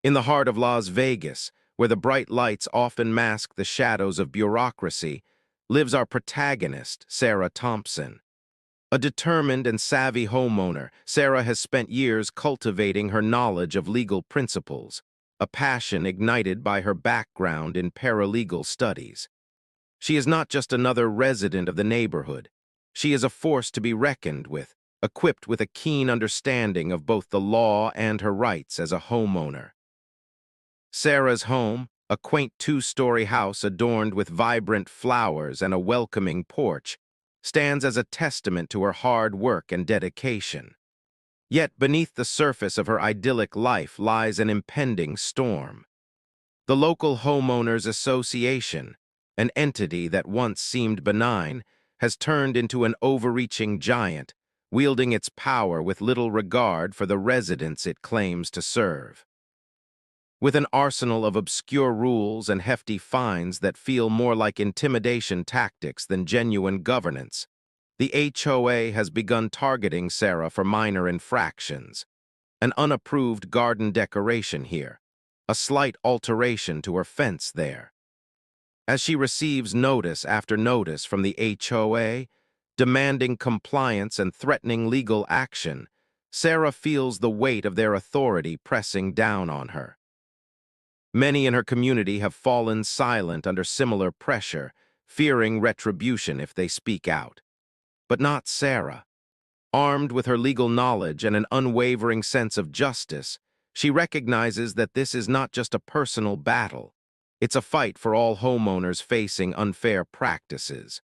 In the heart of Las Vegas, where the bright lights often mask the shadows of bureaucracy, lives our protagonist, Sarah Thompson. A determined and savvy homeowner, Sarah has spent years cultivating her knowledge of legal principles, a passion ignited by her background in paralegal studies. She is not just another resident of the neighborhood. She is a force to be reckoned with, equipped with a keen understanding of both the law and her rights as a homeowner. Sarah's home, a quaint two-story house adorned with vibrant flowers and a welcoming porch, stands as a testament to her hard work and dedication. Yet beneath the surface of her idyllic life lies an impending storm. The local Homeowners Association, an entity that once seemed benign, has turned into an overreaching giant, wielding its power with little regard for the residents it claims to serve. With an arsenal of obscure rules and hefty fines that feel more like intimidation tactics than genuine governance, the HOA has begun targeting Sarah for minor infractions. An unapproved garden decoration here, a slight alteration to her fence there. As she receives notice after notice from the HOA, demanding compliance and threatening legal action, Sarah feels the weight of their authority pressing down on her. Many in her community have fallen silent under similar pressure, fearing retribution if they speak out. But not Sarah. Armed with her legal knowledge and an unwavering sense of justice, she recognizes that this is not just a personal battle. It's a fight for all homeowners facing unfair practices.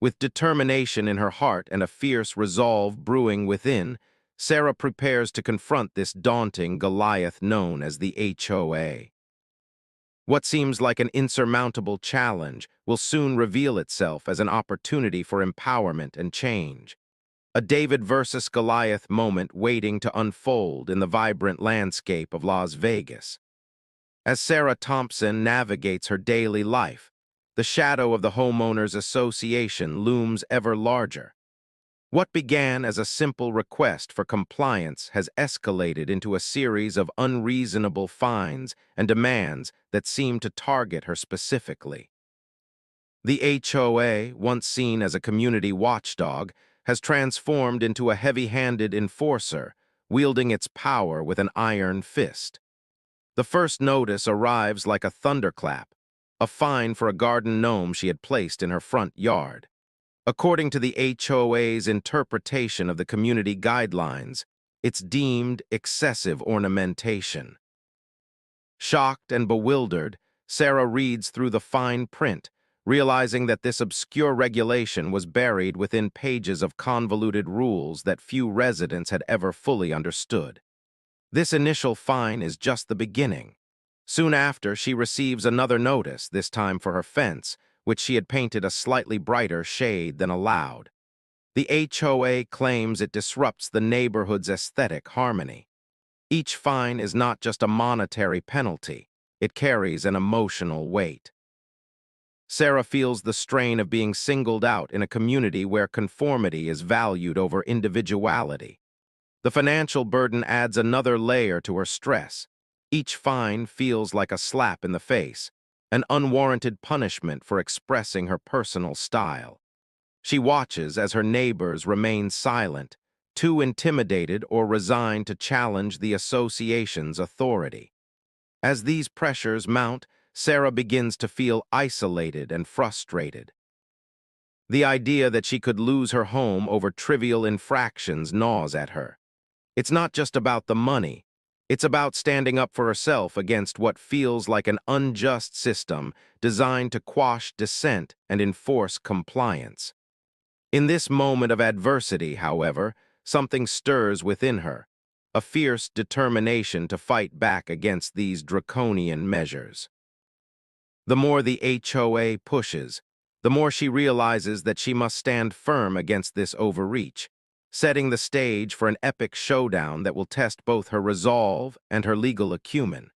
With determination in her heart and a fierce resolve brewing within, Sarah prepares to confront this daunting Goliath known as the HOA. What seems like an insurmountable challenge will soon reveal itself as an opportunity for empowerment and change. A David versus Goliath moment waiting to unfold in the vibrant landscape of Las Vegas. As Sarah Thompson navigates her daily life, the shadow of the Homeowners Association looms ever larger. What began as a simple request for compliance has escalated into a series of unreasonable fines and demands that seem to target her specifically. The HOA, once seen as a community watchdog, has transformed into a heavy-handed enforcer, wielding its power with an iron fist. The first notice arrives like a thunderclap, a fine for a garden gnome she had placed in her front yard. According to the HOA's interpretation of the community guidelines, it's deemed excessive ornamentation. Shocked and bewildered, Sarah reads through the fine print, realizing that this obscure regulation was buried within pages of convoluted rules that few residents had ever fully understood. This initial fine is just the beginning. Soon after, she receives another notice, this time for her fence, which she had painted a slightly brighter shade than allowed. The HOA claims it disrupts the neighborhood's aesthetic harmony. Each fine is not just a monetary penalty, it carries an emotional weight. Sarah feels the strain of being singled out in a community where conformity is valued over individuality. The financial burden adds another layer to her stress. Each fine feels like a slap in the face, an unwarranted punishment for expressing her personal style. She watches as her neighbors remain silent, too intimidated or resigned to challenge the association's authority. As these pressures mount, Sarah begins to feel isolated and frustrated. The idea that she could lose her home over trivial infractions gnaws at her. It's not just about the money. It's about standing up for herself against what feels like an unjust system designed to quash dissent and enforce compliance. In this moment of adversity, however, something stirs within her, a fierce determination to fight back against these draconian measures. The more the HOA pushes, the more she realizes that she must stand firm against this overreach, setting the stage for an epic showdown that will test both her resolve and her legal acumen.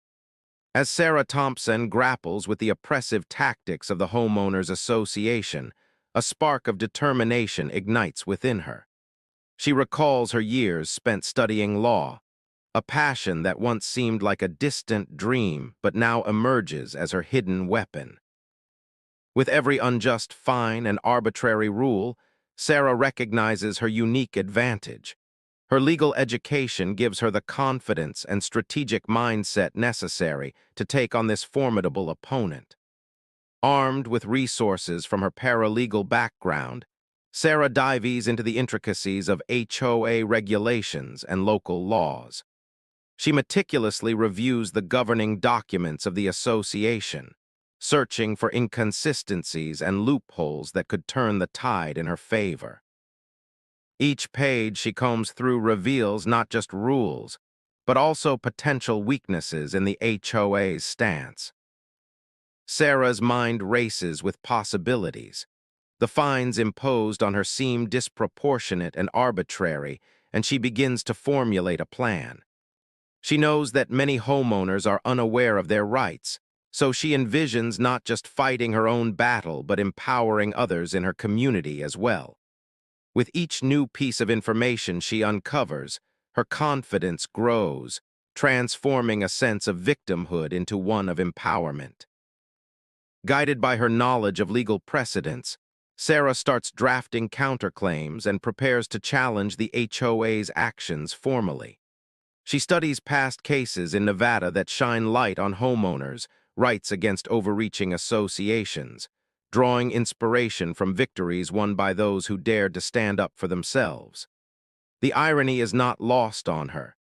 As Sarah Thompson grapples with the oppressive tactics of the Homeowners Association, a spark of determination ignites within her. She recalls her years spent studying law, a passion that once seemed like a distant dream but now emerges as her hidden weapon. With every unjust fine and arbitrary rule, Sarah recognizes her unique advantage. Her legal education gives her the confidence and strategic mindset necessary to take on this formidable opponent. Armed with resources from her paralegal background, Sarah dives into the intricacies of HOA regulations and local laws. She meticulously reviews the governing documents of the association, searching for inconsistencies and loopholes that could turn the tide in her favor. Each page she combs through reveals not just rules, but also potential weaknesses in the HOA's stance. Sarah's mind races with possibilities. The fines imposed on her seem disproportionate and arbitrary, and she begins to formulate a plan. She knows that many homeowners are unaware of their rights, so she envisions not just fighting her own battle but empowering others in her community as well. With each new piece of information she uncovers, her confidence grows, transforming a sense of victimhood into one of empowerment. Guided by her knowledge of legal precedents, Sarah starts drafting counterclaims and prepares to challenge the HOA's actions formally. She studies past cases in Nevada that shine light on homeowners' rights against overreaching associations, drawing inspiration from victories won by those who dared to stand up for themselves. The irony is not lost on her.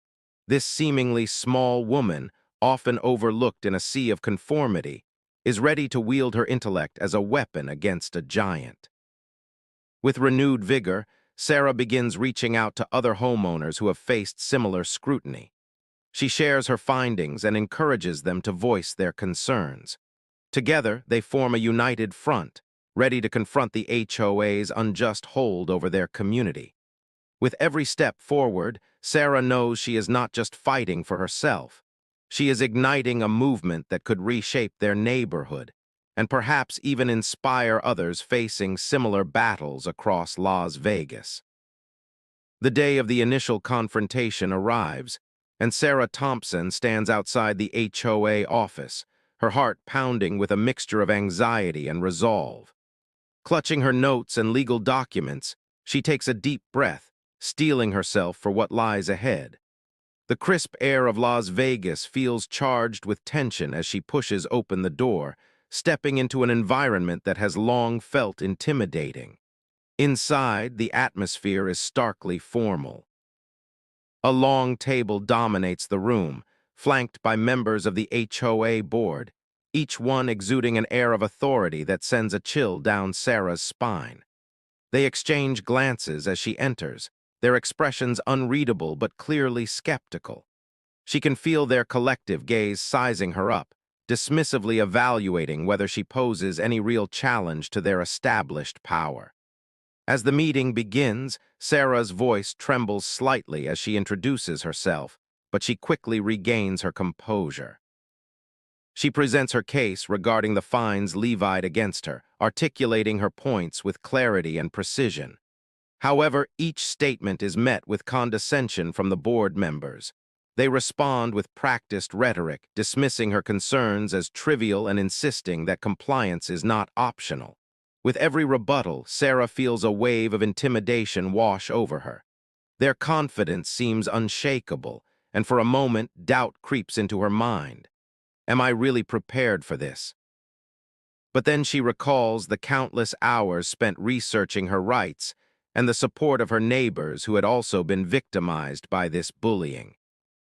This seemingly small woman, often overlooked in a sea of conformity, is ready to wield her intellect as a weapon against a giant. With renewed vigor, Sarah begins reaching out to other homeowners who have faced similar scrutiny. She shares her findings and encourages them to voice their concerns. Together, they form a united front, ready to confront the HOA's unjust hold over their community. With every step forward, Sarah knows she is not just fighting for herself. She is igniting a movement that could reshape their neighborhood, and perhaps even inspire others facing similar battles across Las Vegas. The day of the initial confrontation arrives, and Sarah Thompson stands outside the HOA office, her heart pounding with a mixture of anxiety and resolve. Clutching her notes and legal documents, she takes a deep breath, steeling herself for what lies ahead. The crisp air of Las Vegas feels charged with tension as she pushes open the door, stepping into an environment that has long felt intimidating. Inside, the atmosphere is starkly formal. A long table dominates the room, flanked by members of the HOA board, each one exuding an air of authority that sends a chill down Sarah's spine. They exchange glances as she enters, their expressions unreadable but clearly skeptical. She can feel their collective gaze sizing her up, dismissively evaluating whether she poses any real challenge to their established power. As the meeting begins, Sarah's voice trembles slightly as she introduces herself, but she quickly regains her composure. She presents her case regarding the fines levied against her, articulating her points with clarity and precision. However, each statement is met with condescension from the board members. They respond with practiced rhetoric, dismissing her concerns as trivial and insisting that compliance is not optional. With every rebuttal, Sarah feels a wave of intimidation wash over her. Their confidence seems unshakable, and for a moment, doubt creeps into her mind. Am I really prepared for this? But then she recalls the countless hours spent researching her rights and the support of her neighbors who had also been victimized by this bullying.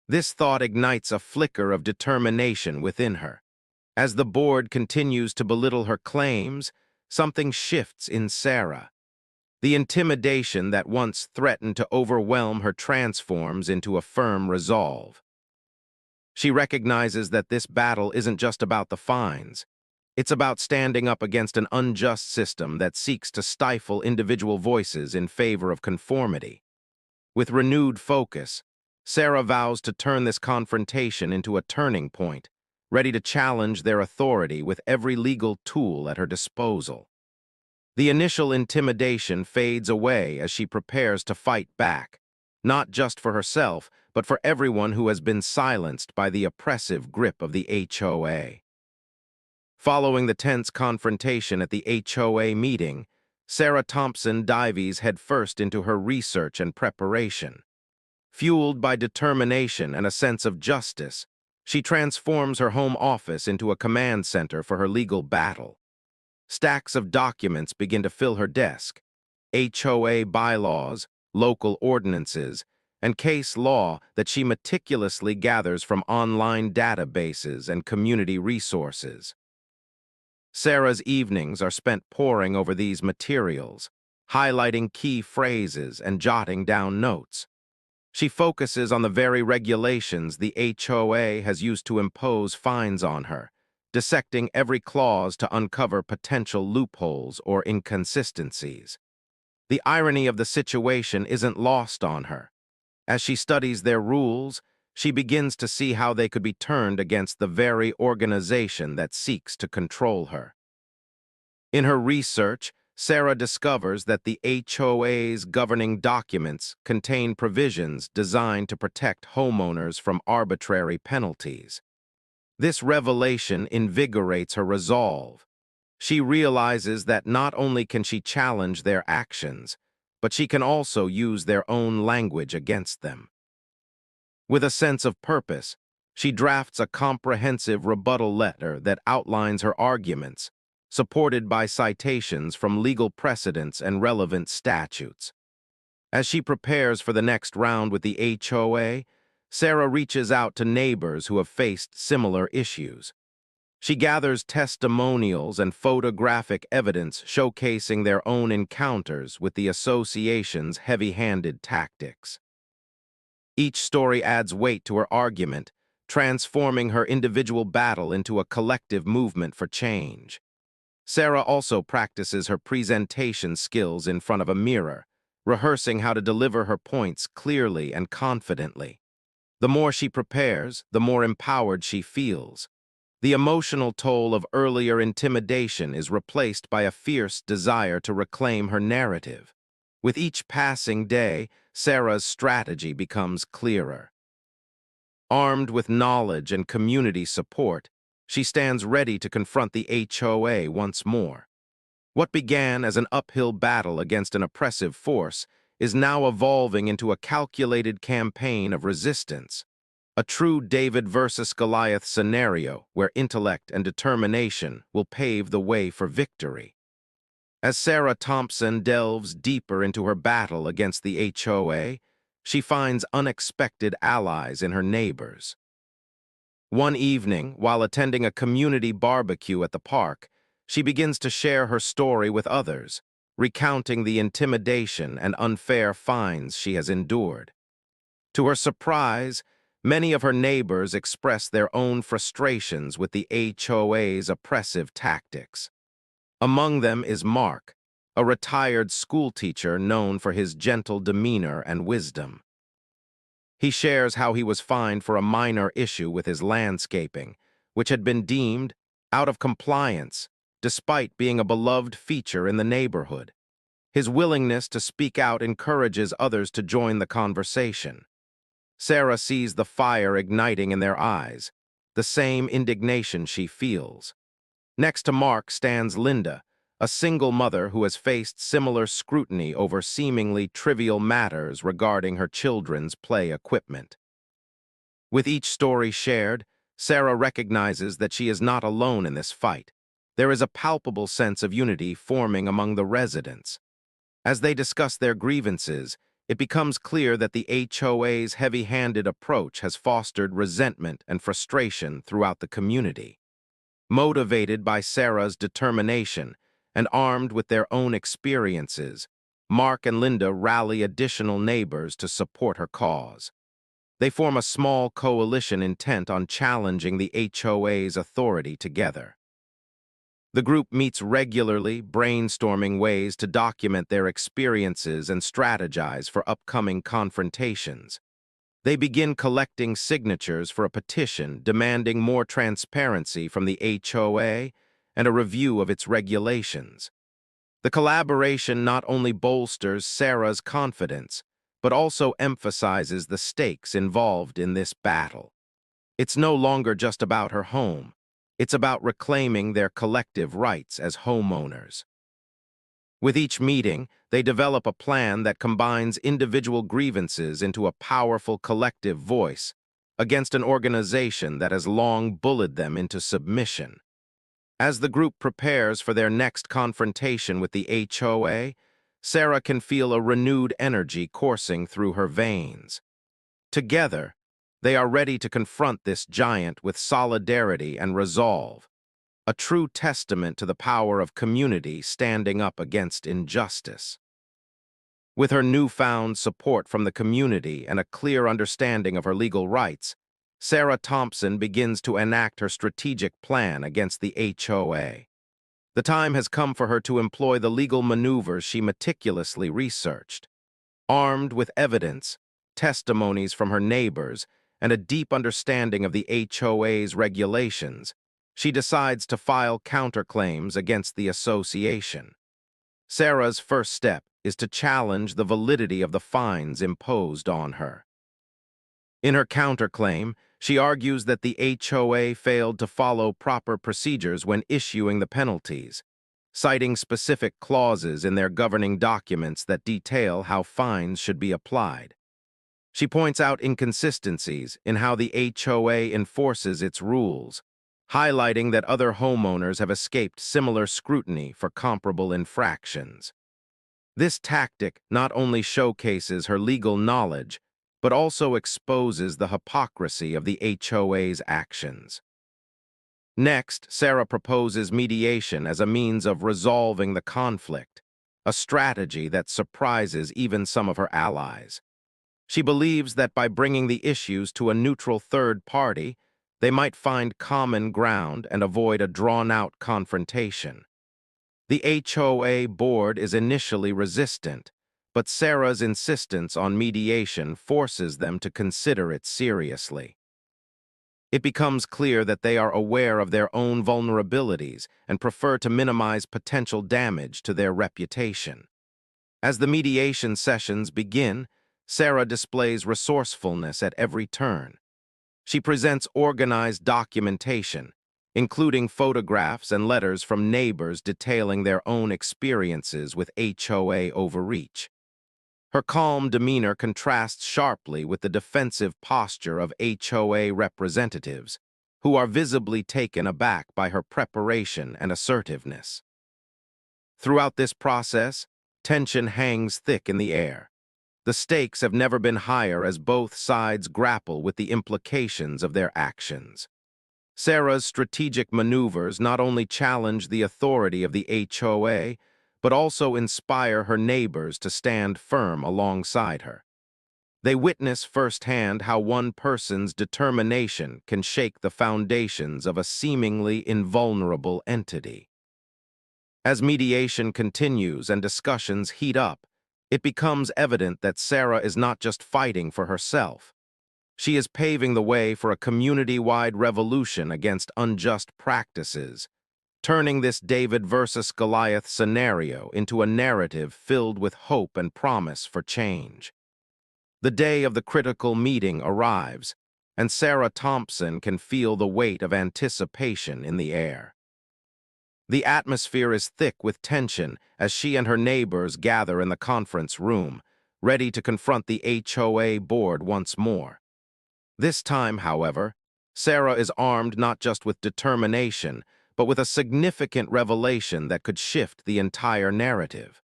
This thought ignites a flicker of determination within her. As the board continues to belittle her claims, something shifts in Sarah. The intimidation that once threatened to overwhelm her transforms into a firm resolve. She recognizes that this battle isn't just about the fines. It's about standing up against an unjust system that seeks to stifle individual voices in favor of conformity. With renewed focus, Sarah vows to turn this confrontation into a turning point, ready to challenge their authority with every legal tool at her disposal. The initial intimidation fades away as she prepares to fight back, not just for herself, but for everyone who has been silenced by the oppressive grip of the HOA. Following the tense confrontation at the HOA meeting, Sarah Thompson dives headfirst into her research and preparation. Fueled by determination and a sense of justice, she transforms her home office into a command center for her legal battle. Stacks of documents begin to fill her desk: HOA bylaws, local ordinances, and case law that she meticulously gathers from online databases and community resources. Sarah's evenings are spent poring over these materials, highlighting key phrases and jotting down notes. She focuses on the very regulations the HOA has used to impose fines on her, dissecting every clause to uncover potential loopholes or inconsistencies. The irony of the situation isn't lost on her. As she studies their rules, she begins to see how they could be turned against the very organization that seeks to control her. In her research, Sarah discovers that the HOA's governing documents contain provisions designed to protect homeowners from arbitrary penalties. This revelation invigorates her resolve. She realizes that not only can she challenge their actions, but she can also use their own language against them. With a sense of purpose, she drafts a comprehensive rebuttal letter that outlines her arguments, supported by citations from legal precedents and relevant statutes. As she prepares for the next round with the HOA, Sarah reaches out to neighbors who have faced similar issues. She gathers testimonials and photographic evidence showcasing their own encounters with the association's heavy-handed tactics. Each story adds weight to her argument, transforming her individual battle into a collective movement for change. Sarah also practices her presentation skills in front of a mirror, rehearsing how to deliver her points clearly and confidently. The more she prepares, the more empowered she feels. The emotional toll of earlier intimidation is replaced by a fierce desire to reclaim her narrative. With each passing day, Sarah's strategy becomes clearer. Armed with knowledge and community support, she stands ready to confront the HOA once more. What began as an uphill battle against an oppressive force is now evolving into a calculated campaign of resistance, a true David versus Goliath scenario where intellect and determination will pave the way for victory. As Sarah Thompson delves deeper into her battle against the HOA, she finds unexpected allies in her neighbors. One evening, while attending a community barbecue at the park, she begins to share her story with others, recounting the intimidation and unfair fines she has endured. To her surprise, many of her neighbors express their own frustrations with the HOA's oppressive tactics. Among them is Mark, a retired schoolteacher known for his gentle demeanor and wisdom. He shares how he was fined for a minor issue with his landscaping, which had been deemed out of compliance, despite being a beloved feature in the neighborhood. His willingness to speak out encourages others to join the conversation. Sarah sees the fire igniting in their eyes, the same indignation she feels. Next to Mark stands Linda, a single mother who has faced similar scrutiny over seemingly trivial matters regarding her children's play equipment. With each story shared, Sarah recognizes that she is not alone in this fight. There is a palpable sense of unity forming among the residents. As they discuss their grievances, it becomes clear that the HOA's heavy-handed approach has fostered resentment and frustration throughout the community. Motivated by Sarah's determination and armed with their own experiences, Mark and Linda rally additional neighbors to support her cause. They form a small coalition intent on challenging the HOA's authority together. The group meets regularly, brainstorming ways to document their experiences and strategize for upcoming confrontations. They begin collecting signatures for a petition demanding more transparency from the HOA and a review of its regulations. The collaboration not only bolsters Sarah's confidence, but also emphasizes the stakes involved in this battle. It's no longer just about her home. It's about reclaiming their collective rights as homeowners. With each meeting, they develop a plan that combines individual grievances into a powerful collective voice against an organization that has long bullied them into submission. As the group prepares for their next confrontation with the HOA, Sarah can feel a renewed energy coursing through her veins. Together, they are ready to confront this giant with solidarity and resolve, a true testament to the power of community standing up against injustice. With her newfound support from the community and a clear understanding of her legal rights, Sarah Thompson begins to enact her strategic plan against the HOA. The time has come for her to employ the legal maneuvers she meticulously researched. Armed with evidence, testimonies from her neighbors, and a deep understanding of the HOA's regulations, she decides to file counterclaims against the association. Sarah's first step is to challenge the validity of the fines imposed on her. In her counterclaim, she argues that the HOA failed to follow proper procedures when issuing the penalties, citing specific clauses in their governing documents that detail how fines should be applied. She points out inconsistencies in how the HOA enforces its rules, highlighting that other homeowners have escaped similar scrutiny for comparable infractions. This tactic not only showcases her legal knowledge, but also exposes the hypocrisy of the HOA's actions. Next, Sarah proposes mediation as a means of resolving the conflict, a strategy that surprises even some of her allies. She believes that by bringing the issues to a neutral third party, they might find common ground and avoid a drawn-out confrontation. The HOA board is initially resistant, but Sarah's insistence on mediation forces them to consider it seriously. It becomes clear that they are aware of their own vulnerabilities and prefer to minimize potential damage to their reputation. As the mediation sessions begin, Sarah displays resourcefulness at every turn. She presents organized documentation, including photographs and letters from neighbors detailing their own experiences with HOA overreach. Her calm demeanor contrasts sharply with the defensive posture of HOA representatives, who are visibly taken aback by her preparation and assertiveness. Throughout this process, tension hangs thick in the air. The stakes have never been higher as both sides grapple with the implications of their actions. Sarah's strategic maneuvers not only challenge the authority of the HOA, but also inspire her neighbors to stand firm alongside her. They witness firsthand how one person's determination can shake the foundations of a seemingly invulnerable entity. As mediation continues and discussions heat up, it becomes evident that Sarah is not just fighting for herself. She is paving the way for a community-wide revolution against unjust practices, turning this David versus Goliath scenario into a narrative filled with hope and promise for change. The day of the critical meeting arrives, and Sarah Thompson can feel the weight of anticipation in the air. The atmosphere is thick with tension as she and her neighbors gather in the conference room, ready to confront the HOA board once more. This time, however, Sarah is armed not just with determination, but with a significant revelation that could shift the entire narrative.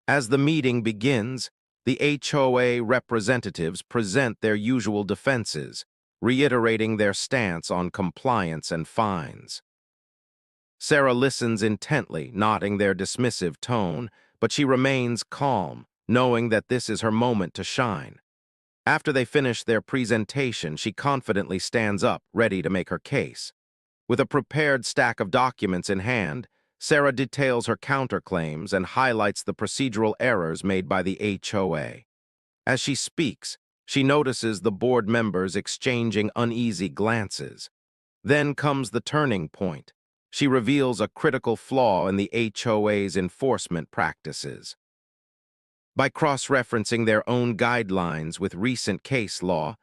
As the meeting begins, the HOA representatives present their usual defenses, reiterating their stance on compliance and fines. Sarah listens intently, noting their dismissive tone, but she remains calm, knowing that this is her moment to shine. After they finish their presentation, she confidently stands up, ready to make her case. With a prepared stack of documents in hand, Sarah details her counterclaims and highlights the procedural errors made by the HOA. As she speaks, she notices the board members exchanging uneasy glances. Then comes the turning point. She reveals a critical flaw in the HOA's enforcement practices. By cross-referencing their own guidelines with recent case law,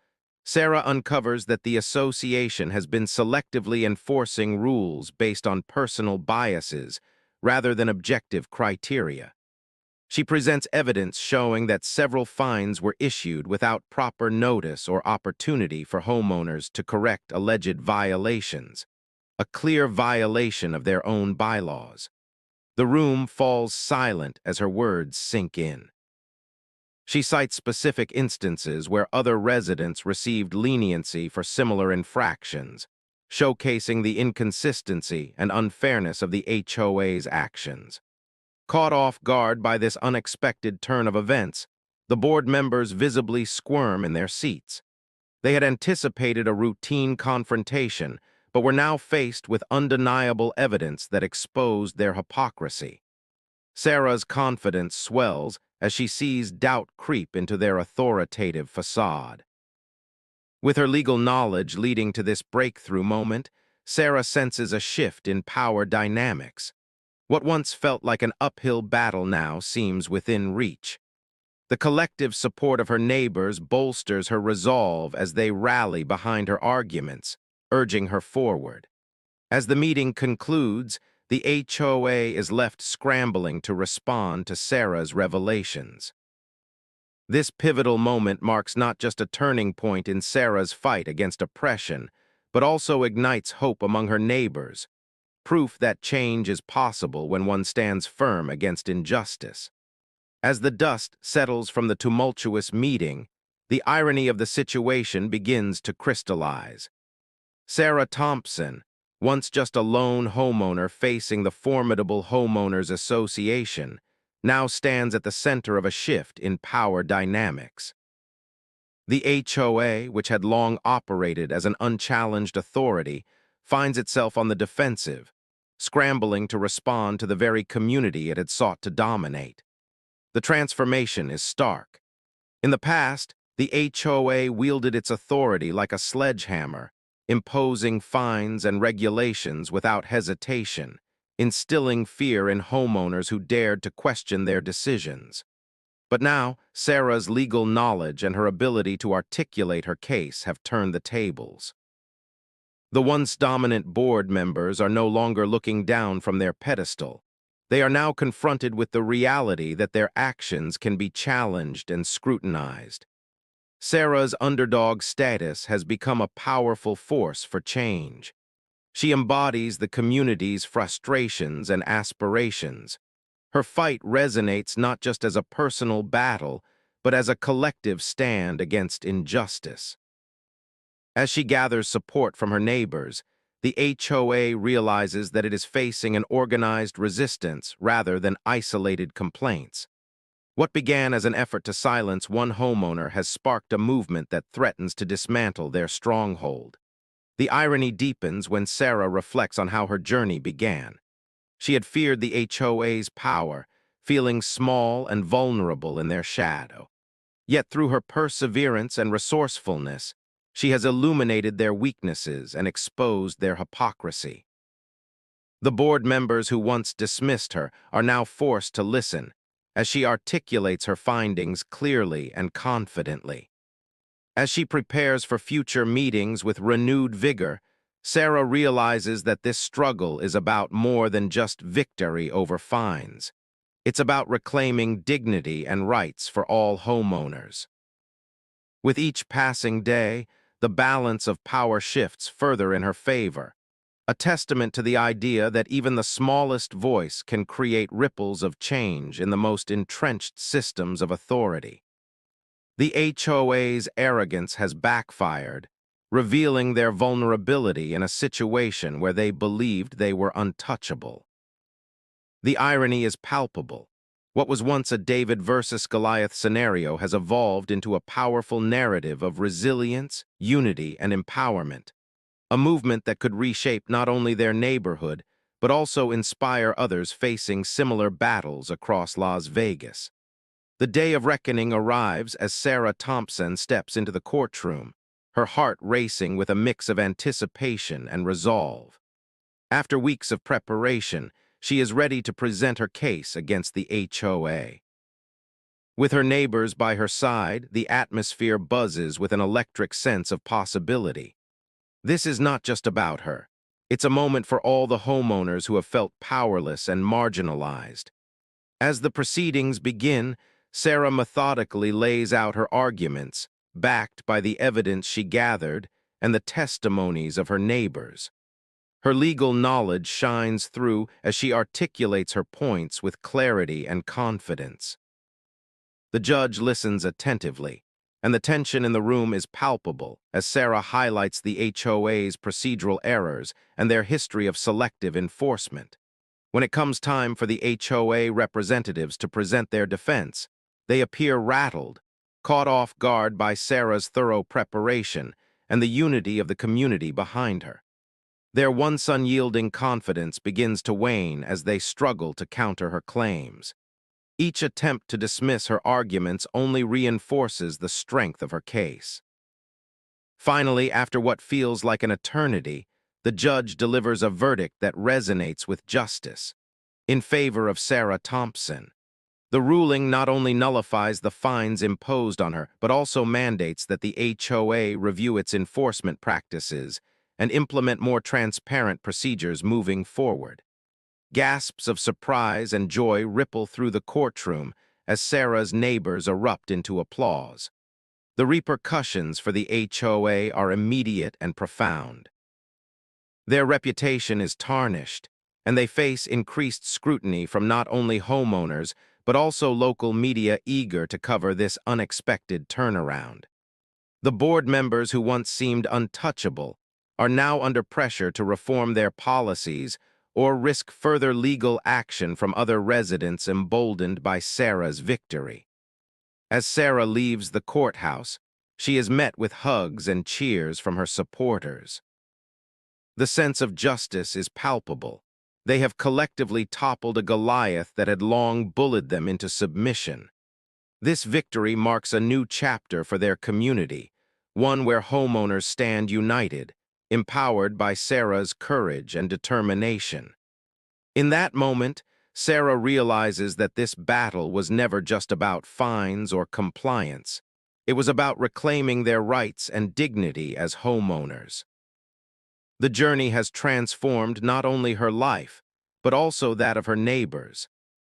Sarah uncovers that the association has been selectively enforcing rules based on personal biases rather than objective criteria. She presents evidence showing that several fines were issued without proper notice or opportunity for homeowners to correct alleged violations, a clear violation of their own bylaws. The room falls silent as her words sink in. She cites specific instances where other residents received leniency for similar infractions, showcasing the inconsistency and unfairness of the HOA's actions. Caught off guard by this unexpected turn of events, the board members visibly squirm in their seats. They had anticipated a routine confrontation, but were now faced with undeniable evidence that exposed their hypocrisy. Sarah's confidence swells as she sees doubt creep into their authoritative facade. With her legal knowledge leading to this breakthrough moment, Sarah senses a shift in power dynamics. What once felt like an uphill battle now seems within reach. The collective support of her neighbors bolsters her resolve as they rally behind her arguments, urging her forward. As the meeting concludes, the HOA is left scrambling to respond to Sarah's revelations. This pivotal moment marks not just a turning point in Sarah's fight against oppression, but also ignites hope among her neighbors, proof that change is possible when one stands firm against injustice. As the dust settles from the tumultuous meeting, the irony of the situation begins to crystallize. Sarah Thompson, once just a lone homeowner facing the formidable Homeowners Association, now stands at the center of a shift in power dynamics. The HOA, which had long operated as an unchallenged authority, finds itself on the defensive, scrambling to respond to the very community it had sought to dominate. The transformation is stark. In the past, the HOA wielded its authority like a sledgehammer, imposing fines and regulations without hesitation, instilling fear in homeowners who dared to question their decisions. But now, Sarah's legal knowledge and her ability to articulate her case have turned the tables. The once dominant board members are no longer looking down from their pedestal. They are now confronted with the reality that their actions can be challenged and scrutinized. Sarah's underdog status has become a powerful force for change. She embodies the community's frustrations and aspirations. Her fight resonates not just as a personal battle, but as a collective stand against injustice. As she gathers support from her neighbors, the HOA realizes that it is facing an organized resistance rather than isolated complaints. What began as an effort to silence one homeowner has sparked a movement that threatens to dismantle their stronghold. The irony deepens when Sarah reflects on how her journey began. She had feared the HOA's power, feeling small and vulnerable in their shadow. Yet through her perseverance and resourcefulness, she has illuminated their weaknesses and exposed their hypocrisy. The board members who once dismissed her are now forced to listen, as she articulates her findings clearly and confidently. As she prepares for future meetings with renewed vigor, Sarah realizes that this struggle is about more than just victory over fines. It's about reclaiming dignity and rights for all homeowners. With each passing day, the balance of power shifts further in her favor, a testament to the idea that even the smallest voice can create ripples of change in the most entrenched systems of authority. The HOA's arrogance has backfired, revealing their vulnerability in a situation where they believed they were untouchable. The irony is palpable. What was once a David versus Goliath scenario has evolved into a powerful narrative of resilience, unity, and empowerment, a movement that could reshape not only their neighborhood, but also inspire others facing similar battles across Las Vegas. The day of reckoning arrives as Sarah Thompson steps into the courtroom, her heart racing with a mix of anticipation and resolve. After weeks of preparation, she is ready to present her case against the HOA. With her neighbors by her side, the atmosphere buzzes with an electric sense of possibility. This is not just about her. It's a moment for all the homeowners who have felt powerless and marginalized. As the proceedings begin, Sarah methodically lays out her arguments, backed by the evidence she gathered and the testimonies of her neighbors. Her legal knowledge shines through as she articulates her points with clarity and confidence. The judge listens attentively, and the tension in the room is palpable as Sarah highlights the HOA's procedural errors and their history of selective enforcement. When it comes time for the HOA representatives to present their defense, they appear rattled, caught off guard by Sarah's thorough preparation and the unity of the community behind her. Their once unyielding confidence begins to wane as they struggle to counter her claims. Each attempt to dismiss her arguments only reinforces the strength of her case. Finally, after what feels like an eternity, the judge delivers a verdict that resonates with justice, in favor of Sarah Thompson. The ruling not only nullifies the fines imposed on her, but also mandates that the HOA review its enforcement practices and implement more transparent procedures moving forward. Gasps of surprise and joy ripple through the courtroom as Sarah's neighbors erupt into applause. The repercussions for the HOA are immediate and profound. Their reputation is tarnished, and they face increased scrutiny from not only homeowners, but also local media eager to cover this unexpected turnaround. The board members who once seemed untouchable are now under pressure to reform their policies or risk further legal action from other residents emboldened by Sarah's victory. As Sarah leaves the courthouse, she is met with hugs and cheers from her supporters. The sense of justice is palpable. They have collectively toppled a Goliath that had long bullied them into submission. This victory marks a new chapter for their community, one where homeowners stand united, empowered by Sarah's courage and determination. In that moment, Sarah realizes that this battle was never just about fines or compliance. It was about reclaiming their rights and dignity as homeowners. The journey has transformed not only her life, but also that of her neighbors,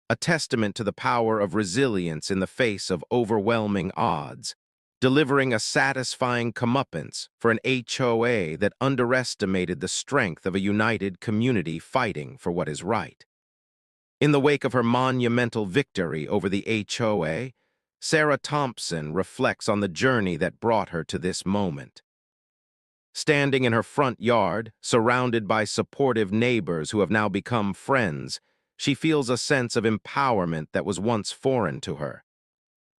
a testament to the power of resilience in the face of overwhelming odds, delivering a satisfying comeuppance for an HOA that underestimated the strength of a united community fighting for what is right. In the wake of her monumental victory over the HOA, Sarah Thompson reflects on the journey that brought her to this moment. Standing in her front yard, surrounded by supportive neighbors who have now become friends, she feels a sense of empowerment that was once foreign to her.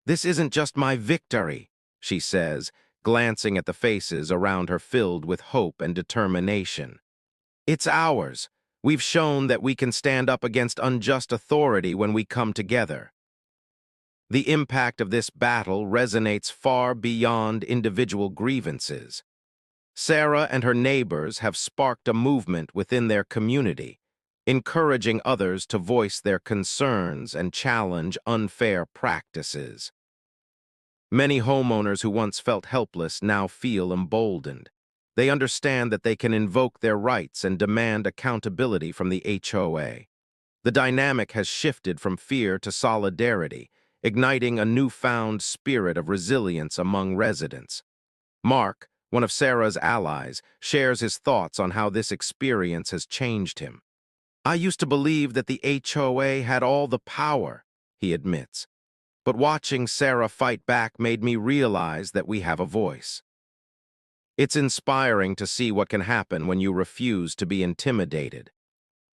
"This isn't just my victory," she says, glancing at the faces around her filled with hope and determination. "It's ours. We've shown that we can stand up against unjust authority when we come together." The impact of this battle resonates far beyond individual grievances. Sarah and her neighbors have sparked a movement within their community, encouraging others to voice their concerns and challenge unfair practices. Many homeowners who once felt helpless now feel emboldened. They understand that they can invoke their rights and demand accountability from the HOA. The dynamic has shifted from fear to solidarity, igniting a newfound spirit of resilience among residents. Mark, one of Sarah's allies, shares his thoughts on how this experience has changed him. "I used to believe that the HOA had all the power," he admits. "But watching Sarah fight back made me realize that we have a voice." It's inspiring to see what can happen when you refuse to be intimidated.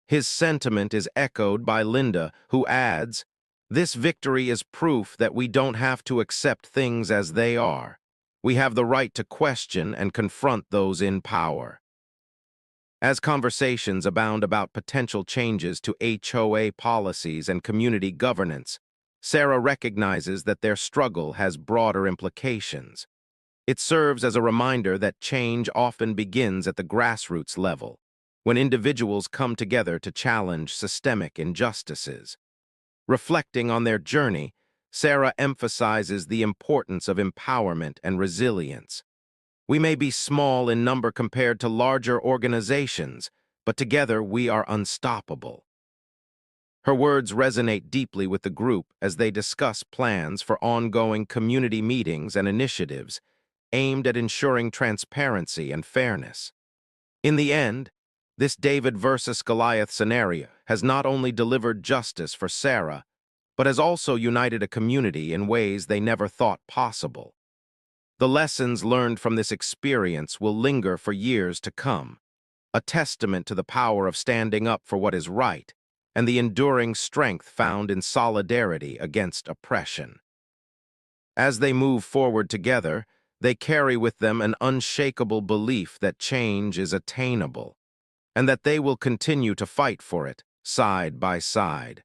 His sentiment is echoed by Linda, who adds, "This victory is proof that we don't have to accept things as they are. We have the right to question and confront those in power." As conversations abound about potential changes to HOA policies and community governance, Sarah recognizes that their struggle has broader implications. It serves as a reminder that change often begins at the grassroots level, when individuals come together to challenge systemic injustices. Reflecting on their journey, Sarah emphasizes the importance of empowerment and resilience. We may be small in number compared to larger organizations, but together we are unstoppable. Her words resonate deeply with the group as they discuss plans for ongoing community meetings and initiatives aimed at ensuring transparency and fairness. In the end, this David versus Goliath scenario has not only delivered justice for Sarah, but has also united a community in ways they never thought possible. The lessons learned from this experience will linger for years to come, a testament to the power of standing up for what is right and the enduring strength found in solidarity against oppression. As they move forward together, they carry with them an unshakable belief that change is attainable, and that they will continue to fight for it, side by side.